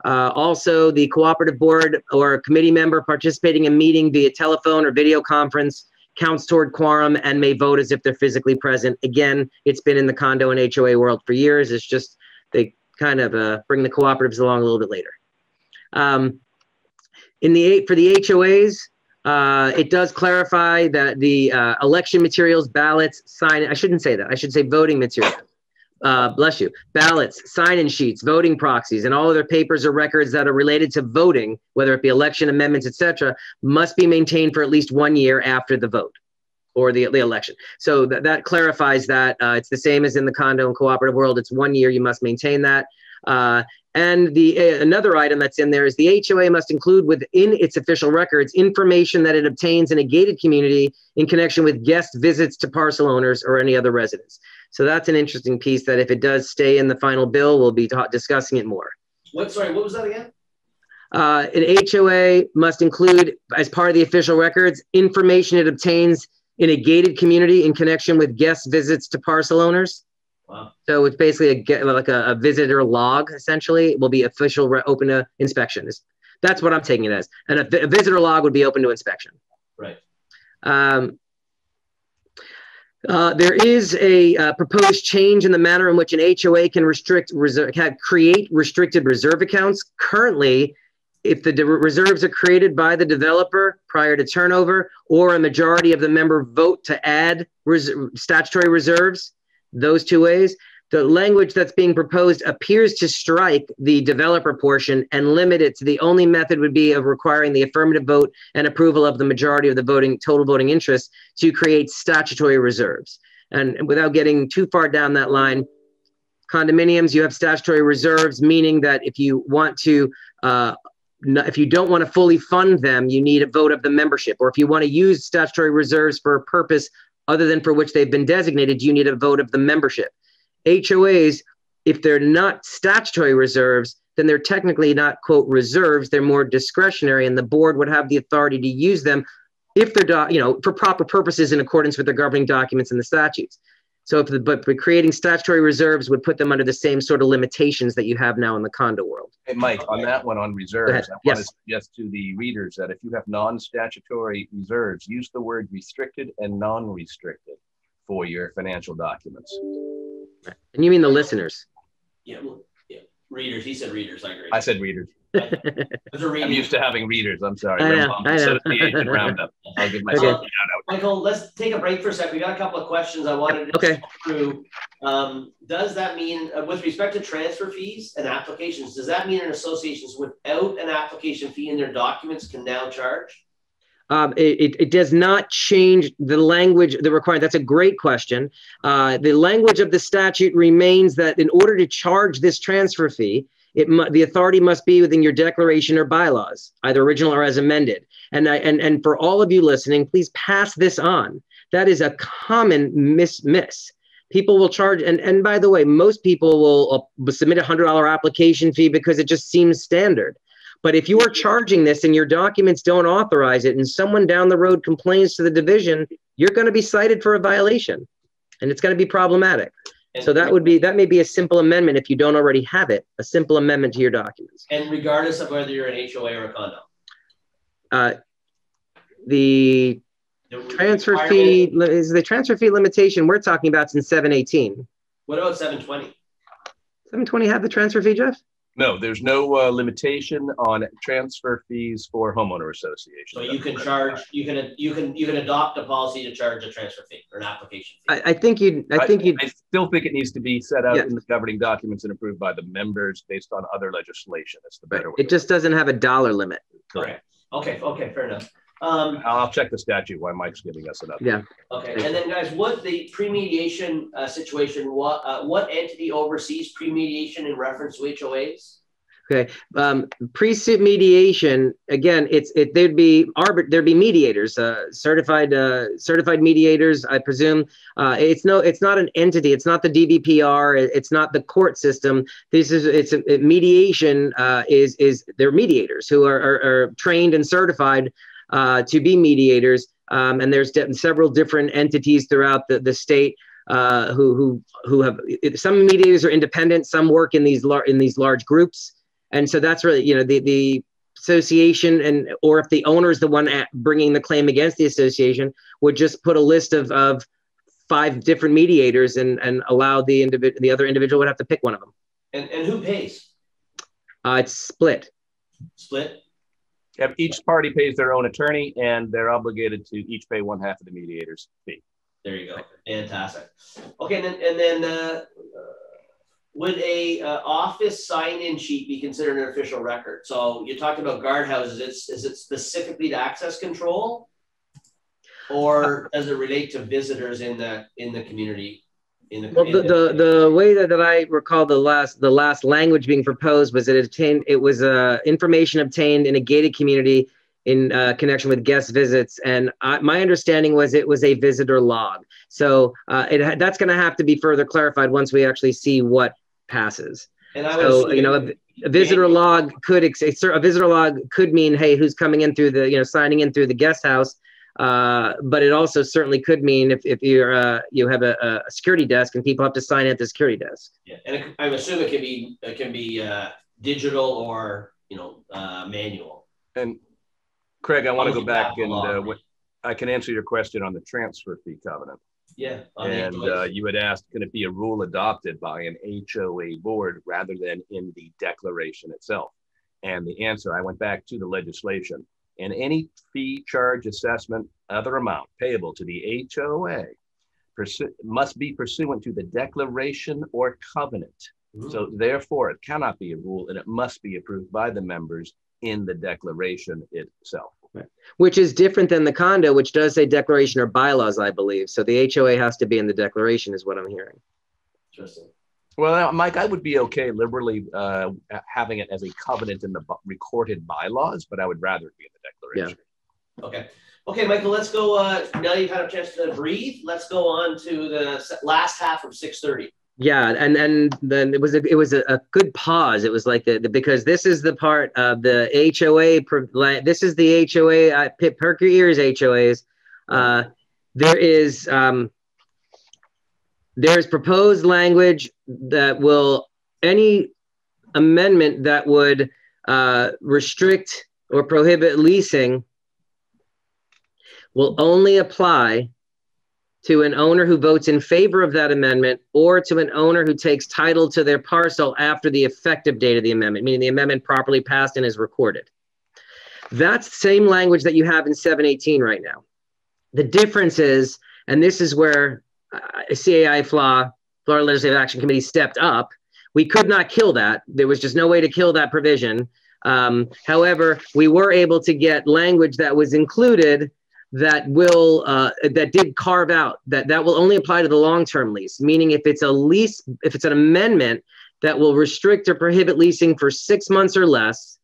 Also, the cooperative board or committee member participating in meeting via telephone or video conference counts toward quorum and may vote as if they're physically present. Again, it's been in the condo and HOA world for years. It's just they kind of bring the cooperatives along a little bit later. For the HOAs, it does clarify that the election materials, ballots, sign. I shouldn't say that. I should say voting materials. Bless you. Ballots, sign-in sheets, voting proxies, and all other papers or records that are related to voting, whether it be election amendments, etc., must be maintained for at least 1 year after the vote or the election. So that clarifies that. It's the same as in the condo and cooperative world. It's 1 year. You must maintain that. And another item that's in there is the HOA must include within its official records information that it obtains in a gated community in connection with guest visits to parcel owners or any other residents. So that's an interesting piece that if it does stay in the final bill, we'll be discussing it more. Sorry, what was that again? An HOA must include, as part of the official records, information it obtains in a gated community in connection with guest visits to parcel owners. Wow. So it's basically a visitor log, essentially. It will be official, open to inspection. That's what I'm taking it as. And a visitor log would be open to inspection. Right. There is a proposed change in the manner in which an HOA can create restricted reserve accounts. Currently, if the reserves are created by the developer prior to turnover, or a majority of the member vote to add statutory reserves, those 2 ways, the language that's being proposed appears to strike the developer portion and limit it to the only method would be of requiring the affirmative vote and approval of the majority of the total voting interest to create statutory reserves. And without getting too far down that line, condominiums, you have statutory reserves, meaning that if you want to, if you don't want to fully fund them, you need a vote of the membership. Or if you want to use statutory reserves for a purpose other than for which they've been designated, you need a vote of the membership. HOAs, if they're not statutory reserves, then they're technically not, quote, reserves. They're more discretionary, and the board would have the authority to use them if they're, for proper purposes in accordance with the governing documents and the statutes. So, but creating statutory reserves would put them under the same sort of limitations that you have now in the condo world. Hey, Mike, on that one on reserves, I want to suggest to the readers that if you have non-statutory reserves, use the word restricted and non-restricted for your financial documents. And you mean the listeners? Yeah, readers. He said readers. I agree. I said readers. I'm used to having readers. I'm sorry. I know. Association Roundup. I'll give myself a shout out. Michael, let's take a break for a second. We got a couple of questions I wanted to go through. Does that mean, with respect to transfer fees and applications, does that mean an associations without an application fee in their documents can now charge? It does not change the language, the requirement. That's a great question. The language of the statute remains that in order to charge this transfer fee, the authority must be within your declaration or bylaws, either original or as amended. And for all of you listening, please pass this on. That is a common miss. People will charge, and by the way, most people will submit a $100 application fee because it just seems standard. But if you are charging this and your documents don't authorize it and someone down the road complains to the division, you're going to be cited for a violation and it's going to be problematic. So that may be a simple amendment if you don't already have it, a simple amendment to your documents. And regardless of whether you're an HOA or a condo? The transfer fee is the transfer fee limitation we're talking about in 718. What about 720? 720 have the transfer fee, Jeff? No, there's no limitation on transfer fees for homeowner associations. So you can charge, you can adopt a policy to charge a transfer fee or an application fee. I still think it needs to be set out in the governing documents and approved by the members based on other legislation. It's the better way. It just doesn't have a dollar limit. Correct. Okay, fair enough. I'll check the statute while Mike's giving us an update. Yeah. Okay, and then guys, what the pre-mediation situation, what entity oversees pre-mediation in reference to HOAs? Okay. Pre-suit mediation, again, there'd be mediators, certified mediators, I presume. It's not an entity. It's not the DBPR. It's not the court system. Mediation they're mediators who are trained and certified to be mediators. And there's several different entities throughout the state who have, some mediators are independent, some work in these large groups. And so that's really, the association, or if the owner is the one bringing the claim against the association, would just put a list of 5 different mediators and allow the other individual would have to pick one of them. And who pays? It's split. Split? Yep, each party pays their own attorney, and they're obligated to each pay 1/2 of the mediator's fee. There you go. Fantastic. Okay, and then would a office sign-in sheet be considered an official record? So you talked about guardhouses. Is it specifically to access control, or does it relate to visitors in the community? Well, the way that I recall the last language being proposed was it was information obtained in a gated community in connection with guest visits, and my understanding was it was a visitor log. So that's going to have to be further clarified once we actually see what passes. And I was, a visitor log could mean, hey, who's coming in through the, signing in through the guest house. But it also certainly could mean if you have a security desk and people have to sign at the security desk. Yeah, and I assume it can be digital or manual. And Craig, I want to go back and I can answer your question on the transfer fee covenant. Yeah. And you had asked, can it be a rule adopted by an HOA board rather than in the declaration itself? And the answer, I went back to the legislation. And any fee, charge, assessment, other amount payable to the HOA must be pursuant to the declaration or covenant. Mm-hmm. So therefore, it cannot be a rule, and it must be approved by the members in the declaration itself. Right. Which is different than the condo, which does say declaration or bylaws, I believe. So the HOA has to be in the declaration is what I'm hearing. Interesting. Well, Mike, I would be okay liberally having it as a covenant in the recorded bylaws, but I would rather it be in the declaration. Yeah. Okay, Michael, let's go. Now you've had a chance to breathe. Let's go on to the last half of 6:30. Yeah, and then it was a good pause. It was like because this is the part of the HOA. This is the HOA. Perk your ears, HOAs. There's proposed language that will, any amendment that would restrict or prohibit leasing will only apply to an owner who votes in favor of that amendment or to an owner who takes title to their parcel after the effective date of the amendment, meaning the amendment properly passed and is recorded. That's the same language that you have in 718 right now. The difference is, and this is where CAI Florida Legislative Action Committee stepped up. We could not kill that. There was just no way to kill that provision. However, we were able to get language that was included that did carve out that will only apply to the long-term lease, meaning if it's an amendment that will restrict or prohibit leasing for 6 months or less,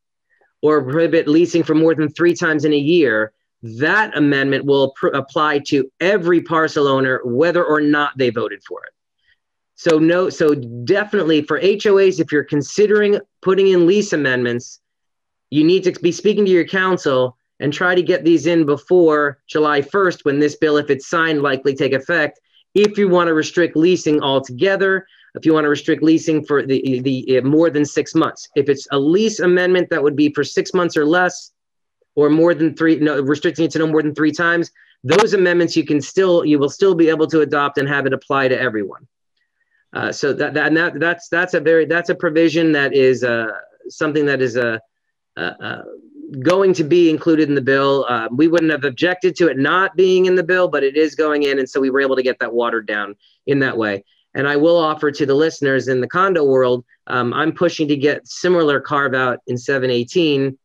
or prohibit leasing for more than 3 times in a year, that amendment will apply to every parcel owner, whether or not they voted for it. So definitely for HOAs, if you're considering putting in lease amendments, you need to be speaking to your counsel and try to get these in before July 1st, when this bill, if it's signed, likely take effect. If you want to restrict leasing altogether, if you want to restrict leasing for the more than 6 months. If it's a lease amendment that would be for 6 months or less, or more than 3, restricting it to no more than 3 times, those amendments you will still be able to adopt and have it apply to everyone. So that's a provision that is something that is going to be included in the bill. We wouldn't have objected to it not being in the bill, but it is going in, and so we were able to get that watered down in that way. And I will offer to the listeners in the condo world, I'm pushing to get similar carve out in 718.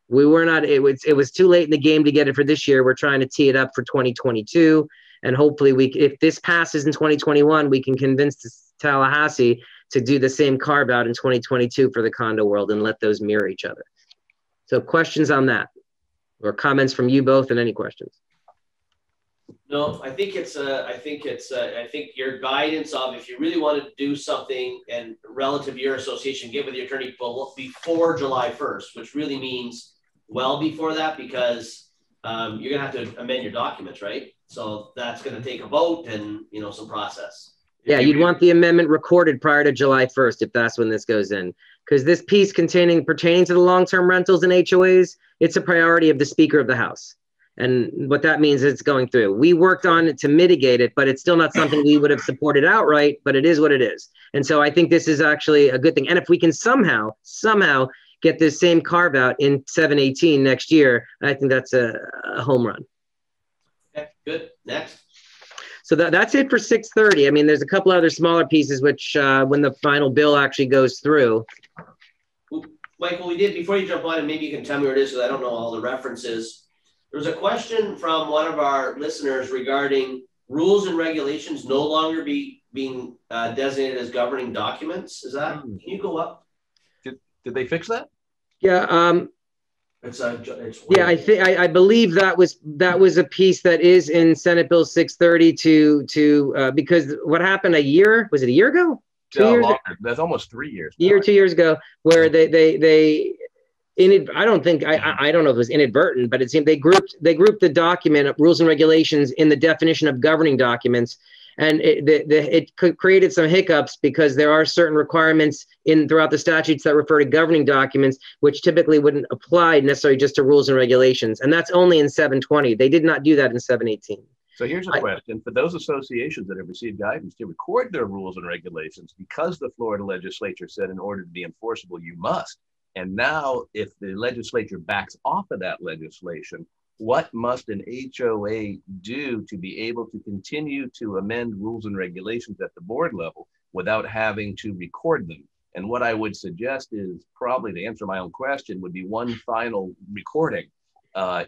We were not, it was too late in the game to get it for this year. We're trying to tee it up for 2022. And hopefully if this passes in 2021, we can convince Tallahassee to do the same carve out in 2022 for the condo world and let those mirror each other. So questions on that, or comments from you both, and any questions? No, I think your guidance of, if you really want to do something and relative to your association, get with your attorney before July 1st, which really means well before that, because you're gonna have to amend your documents, right? So that's gonna take a vote and, you know, some process. Yeah, you'd want the amendment recorded prior to July 1st if that's when this goes in. Because this piece pertaining to the long-term rentals and HOAs, it's a priority of the Speaker of the House. And what that means is it's going through. We worked on it to mitigate it, but it's still not something we would have supported outright, but it is what it is. And so I think this is actually a good thing. And if we can somehow get this same carve out in 718 next year, I think that's a home run. Okay, good. Next. So that's it for 630. I mean, there's a couple other smaller pieces, which when the final bill actually goes through. Michael, we did, before you jump on, and maybe you can tell me where it is, because I don't know all the references. There was a question from one of our listeners regarding rules and regulations no longer being designated as governing documents. Is that, can you go up? Did they fix that? Yeah. Yeah, I believe that was a piece that is in Senate Bill 630 because what happened was it a year ago? 2 years? Longer. That's almost 3 years. 2 years ago, where I don't know if it was inadvertent, but it seemed they grouped the document of rules and regulations in the definition of governing documents. And it created some hiccups because there are certain requirements throughout the statutes that refer to governing documents, which typically wouldn't apply necessarily just to rules and regulations. And that's only in 720. They did not do that in 718. So here's a question for those associations that have received guidance to record their rules and regulations, because the Florida legislature said in order to be enforceable, you must. And now if the legislature backs off of that legislation, what must an HOA do to be able to continue to amend rules and regulations at the board level without having to record them? And what I would suggest is, probably to answer my own question, would be one final recording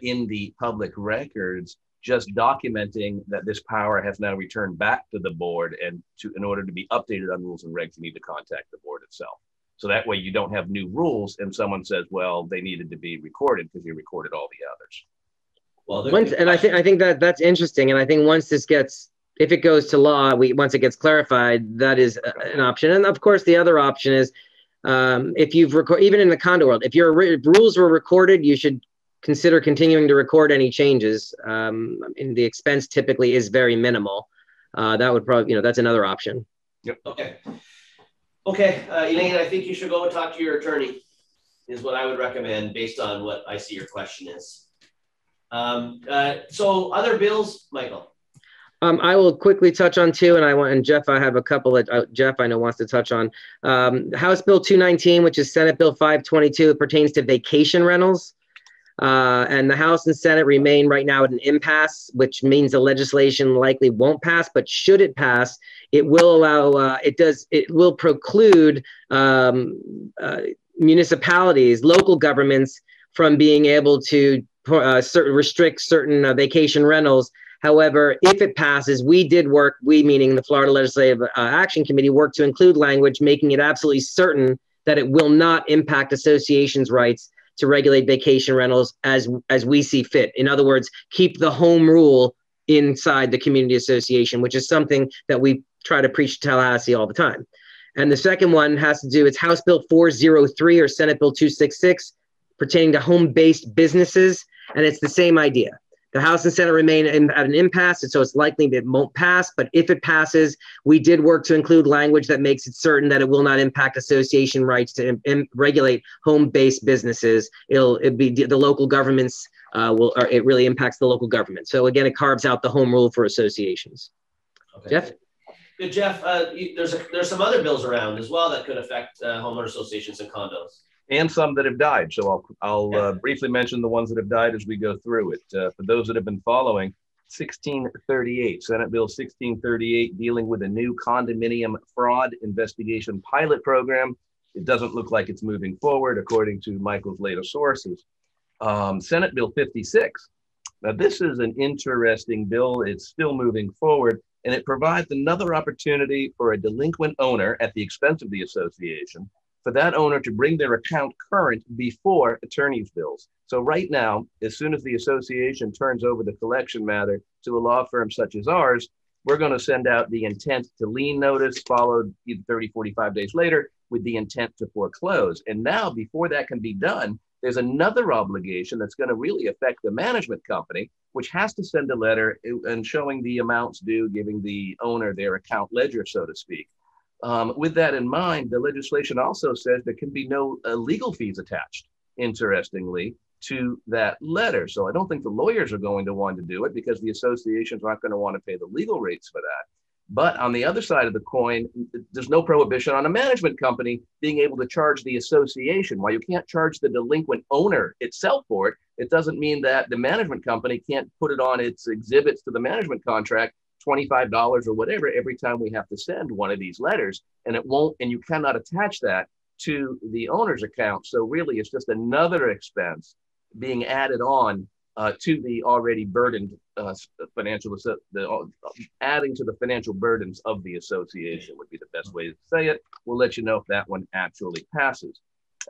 in the public records, just documenting that this power has now returned back to the board, and in order to be updated on rules and regs, you need to contact the board itself. So that way you don't have new rules and someone says, well, they needed to be recorded because you recorded all the others. Well, I think that's interesting. And I think once this if it goes to law, once it gets clarified, that is an option. And of course, the other option is if you've even in the condo world, if your rules were recorded, you should consider continuing to record any changes. And the expense typically is very minimal. That would probably, that's another option. Yep. Okay, Elaine, I think you should go and talk to your attorney, is what I would recommend based on what I see your question is. So other bills, Michael? I will quickly touch on two, and Jeff, I have a couple that Jeff I know wants to touch on. House Bill 219, which is Senate Bill 522, it pertains to vacation rentals. And the House and Senate remain right now at an impasse, which means the legislation likely won't pass. But should it pass, it will allow, it will preclude municipalities, local governments from being able to restrict certain vacation rentals. However, if it passes, we meaning the Florida Legislative Action Committee, worked to include language making it absolutely certain that it will not impact associations' rights to regulate vacation rentals as we see fit. In other words, keep the home rule inside the community association, which is something that we try to preach to Tallahassee all the time. And the second one has to do, it's House Bill 403 or Senate Bill 266 pertaining to home-based businesses. And it's the same idea. The House and Senate remain at an impasse, and so it's likely it won't pass. But if it passes, we did work to include language that makes it certain that it will not impact association rights to regulate home-based businesses. It'll be the local governments it really impacts the local government. So again, it carves out the home rule for associations. Okay. Jeff? Good, Jeff. There's some other bills around as well that could affect homeowner associations and condos. And some that have died. So I'll briefly mention the ones that have died as we go through it. For those that have been following, 1638, Senate Bill 1638, dealing with a new condominium fraud investigation pilot program. It doesn't look like it's moving forward, according to Michael's latest sources. Senate Bill 56. Now, this is an interesting bill. It's still moving forward, And it provides another opportunity for a delinquent owner at the expense of the association, for that owner to bring their account current before attorney's bills. So right now, as soon as the association turns over the collection matter to a law firm such as ours, we're going to send out the intent to lien notice, followed either 30, 45 days later with the intent to foreclose. And now, before that can be done, there's another obligation that's going to really affect the management company, which has to send a letter and showing the amounts due, giving the owner their account ledger, so to speak. With that in mind, the legislation also says there can be no legal fees attached, interestingly, to that letter. So I don't think the lawyers are going to want to do it because the associations aren't going to want to pay the legal rates for that. But on the other side of the coin, there's no prohibition on a management company being able to charge the association. While you can't charge the delinquent owner itself for it, it doesn't mean that the management company can't put it on its exhibits to the management contract, $25 or whatever, every time we have to send one of these letters. And it won't, and you cannot attach that to the owner's account. So really, it's just another expense being added on to the already burdened adding to the financial burdens of the association would be the best way to say it. We'll let you know if that one actually passes.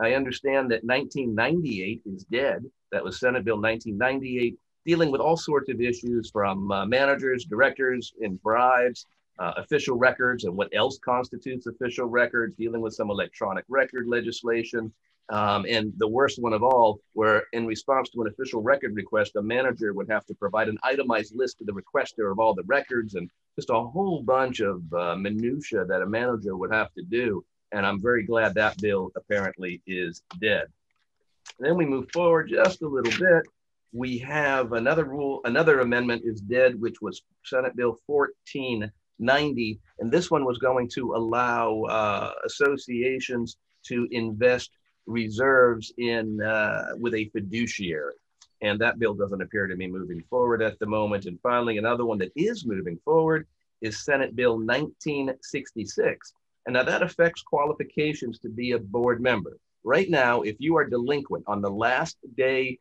I understand that 1998 is dead. That was Senate Bill 1998, dealing with all sorts of issues from managers, directors, and bribes, official records, and what else constitutes official records, dealing with some electronic record legislation. And the worst one of all, where in response to an official record request, a manager would have to provide an itemized list to the requester of all the records and just a whole bunch of minutia that a manager would have to do. And I'm very glad that bill apparently is dead. And then we move forward just a little bit. We have another amendment is dead, which was Senate Bill 1490. And this one was going to allow associations to invest reserves in with a fiduciary. And that bill doesn't appear to be moving forward at the moment. And finally, another one that is moving forward is Senate Bill 1966. And now that affects qualifications to be a board member. Right now, if you are delinquent on the last day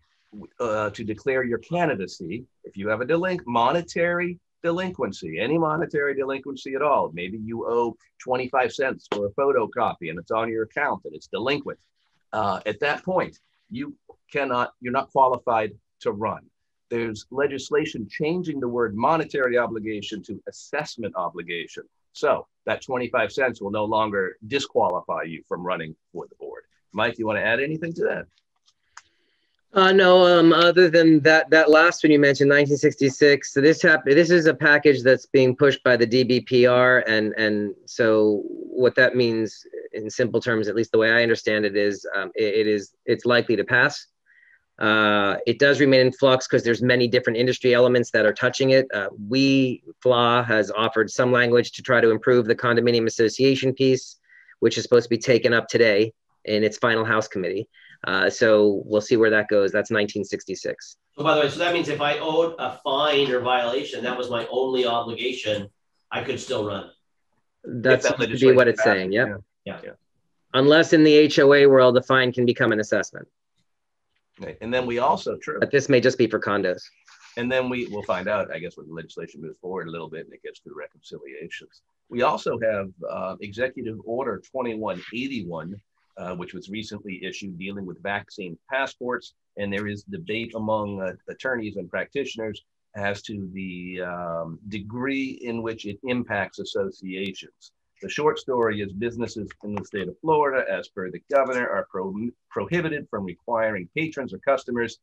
to declare your candidacy, if you have a monetary delinquency, any monetary delinquency at all, maybe you owe 25 cents for a photocopy and it's on your account and it's delinquent. At that point, you're not qualified to run. There's legislation changing the word monetary obligation to assessment obligation. So that 25 cents will no longer disqualify you from running for the board. Mike, you want to add anything to that? No, other than that last one you mentioned, 1966. So this is a package that's being pushed by the DBPR, and so what that means in simple terms, at least the way I understand it, is it's likely to pass. It does remain in flux because there's many different industry elements that are touching it. FLA has offered some language to try to improve the condominium association piece, which is supposed to be taken up today in its final House committee. So we'll see where that goes. That's 1966. So by the way, so that means if I owed a fine or violation, that was my only obligation, I could still run. That's to be what it's saying. Yep. Yeah. Unless in the HOA world, the fine can become an assessment. Right. And then we also, but this may just be for condos. And then we'll find out, I guess, when the legislation moves forward a little bit and it gets to the reconciliations. We also have Executive Order 2181, which was recently issued, dealing with vaccine passports. And there is debate among attorneys and practitioners as to the degree in which it impacts associations. The short story is businesses in the state of Florida, as per the governor, are prohibited from requiring patrons or customers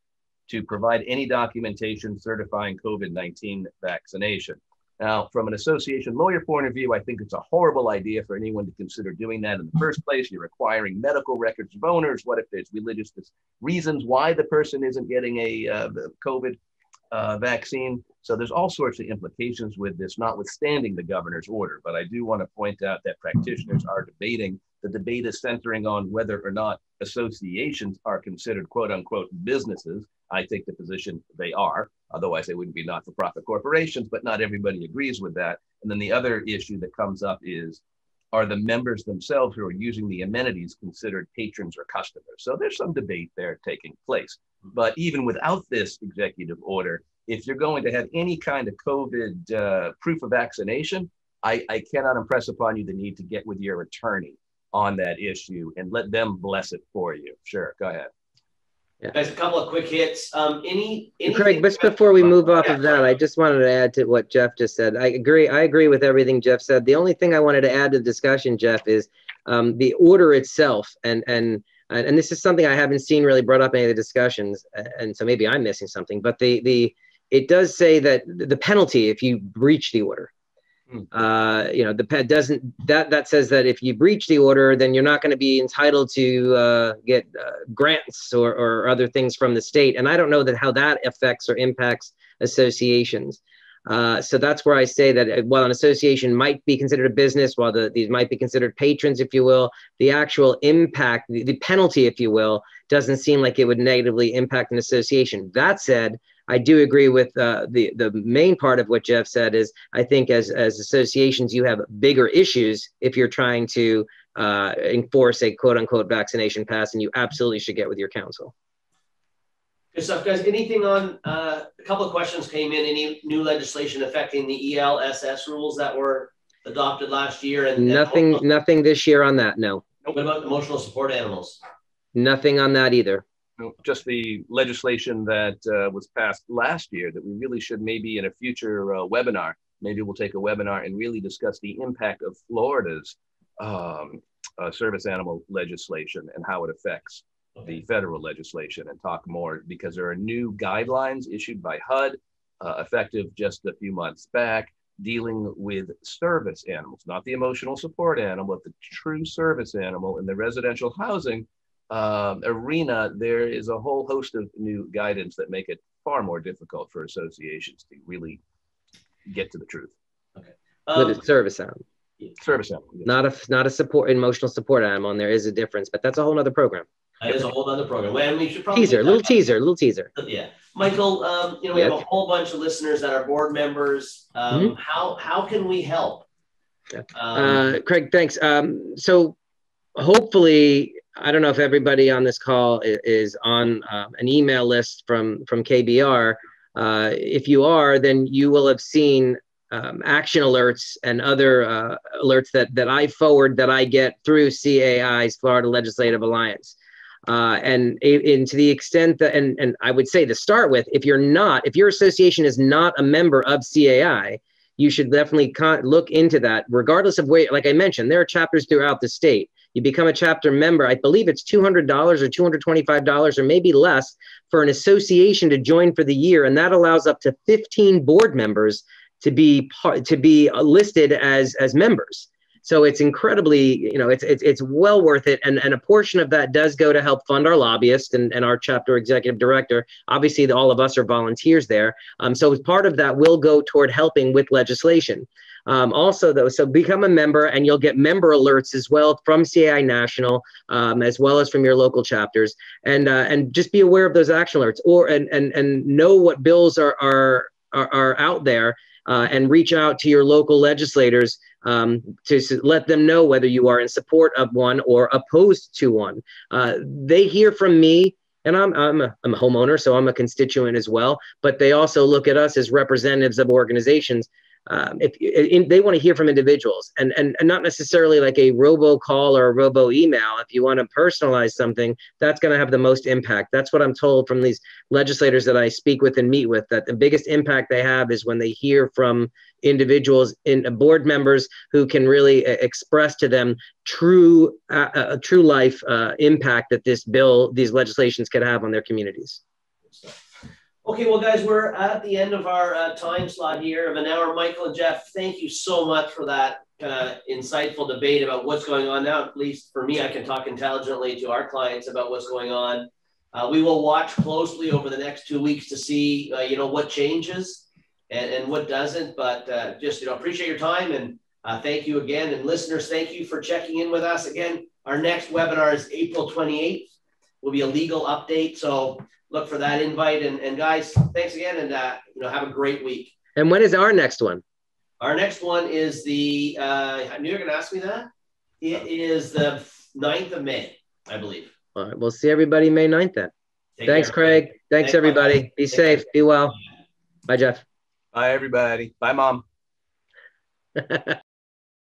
to provide any documentation certifying COVID-19 vaccination. Now, from an association lawyer point of view, I think it's a horrible idea for anyone to consider doing that in the first place. You're requiring medical records of owners. What if there's religious reasons why the person isn't getting a COVID vaccine? So there's all sorts of implications with this, notwithstanding the governor's order. But I do want to point out that practitioners are debating. The debate is centering on whether or not associations are considered quote unquote businesses. I take the position they are. Otherwise, they wouldn't be not-for-profit corporations, but not everybody agrees with that. And then the other issue that comes up is, are the members themselves who are using the amenities considered patrons or customers? So there's some debate there taking place. But even without this executive order, if you're going to have any kind of COVID proof of vaccination, I cannot impress upon you the need to get with your attorney on that issue and let them bless it for you. Sure, go ahead. Yeah. Guys, a couple of quick hits. Craig, but before we move off of that, I just wanted to add to what Jeff just said. I agree with everything Jeff said. The only thing I wanted to add to the discussion, Jeff, is the order itself. And this is something I haven't seen really brought up in any of the discussions, and so maybe I'm missing something. But it does say that the penalty if you breach the order. The PED doesn't, that says that if you breach the order, then you're not going to be entitled to get grants or other things from the state. And I don't know how that affects or impacts associations. So that's where I say that while an association might be considered a business, while these might be considered patrons, if you will, the actual impact, the penalty, if you will, doesn't seem like it would negatively impact an association. That said, I do agree with the main part of what Jeff said is I think as associations, you have bigger issues if you're trying to enforce a quote unquote vaccination pass, and you absolutely should get with your counsel. Good stuff, guys. Anything on a couple of questions came in, any new legislation affecting the ELSS rules that were adopted last year? And nothing this year on that, no. What about emotional support animals? Nothing on that either. Just the legislation that was passed last year that we really should maybe in a future webinar, maybe we'll take a webinar and really discuss the impact of Florida's service animal legislation and how it affects the federal legislation, and talk more, because there are new guidelines issued by HUD effective just a few months back dealing with service animals, not the emotional support animal, but the true service animal in the residential housing arena. There is a whole host of new guidance that make it far more difficult for associations to really get to the truth. Okay. But it's service animal. Service animal. Yes. Not a emotional support animal, and there is a difference, but that's a whole other program. That is a whole other program. And we should probably little teaser. Yeah, Michael. We have a whole bunch of listeners that are board members. How can we help? Craig, thanks. So hopefully, I don't know if everybody on this call is on an email list from KBR. If you are, then you will have seen action alerts and other alerts that I forward that I get through CAI's Florida Legislative Alliance. And to the extent that, and I would say to start with, if your association is not a member of CAI, you should definitely look into that, regardless of where, like I mentioned, there are chapters throughout the state. You become a chapter member, I believe it's $200 or $225 or maybe less for an association to join for the year. And that allows up to 15 board members to be listed as members. So it's incredibly, it's well worth it. And a portion of that does go to help fund our lobbyists and our chapter executive director. Obviously, all of us are volunteers there. So part of that will go toward helping with legislation. Also, though, so become a member and you'll get member alerts as well from CAI National, as well as from your local chapters. And just be aware of those action alerts and know what bills are out there. And reach out to your local legislators to let them know whether you are in support of one or opposed to one. They hear from me, and I'm a homeowner, so I'm a constituent as well, but they also look at us as representatives of organizations. They want to hear from individuals and not necessarily like a robocall or a robo email. If you want to personalize something, that's going to have the most impact. That's what I'm told from these legislators that I speak with and meet with, that the biggest impact they have is when they hear from individuals board members who can really express to them true life impact that these legislations could have on their communities. Okay, well, guys, we're at the end of our time slot here of an hour. Michael and Jeff, thank you so much for that insightful debate about what's going on now. At least for me, I can talk intelligently to our clients about what's going on. We will watch closely over the next 2 weeks to see, what changes and what doesn't. But just, appreciate your time and thank you again. And listeners, thank you for checking in with us again. Our next webinar is April 28th. Will be a legal update. So look for that invite. And guys, thanks again. And, have a great week. And when is our next one? Our next one is I knew you were going to ask me that. It is the 9th of May, I believe. All right. We'll see everybody May 9th then. Thanks, care. Craig. Thanks, everybody. Be safe. Be well. Bye, Jeff. Bye, everybody. Bye, Mom.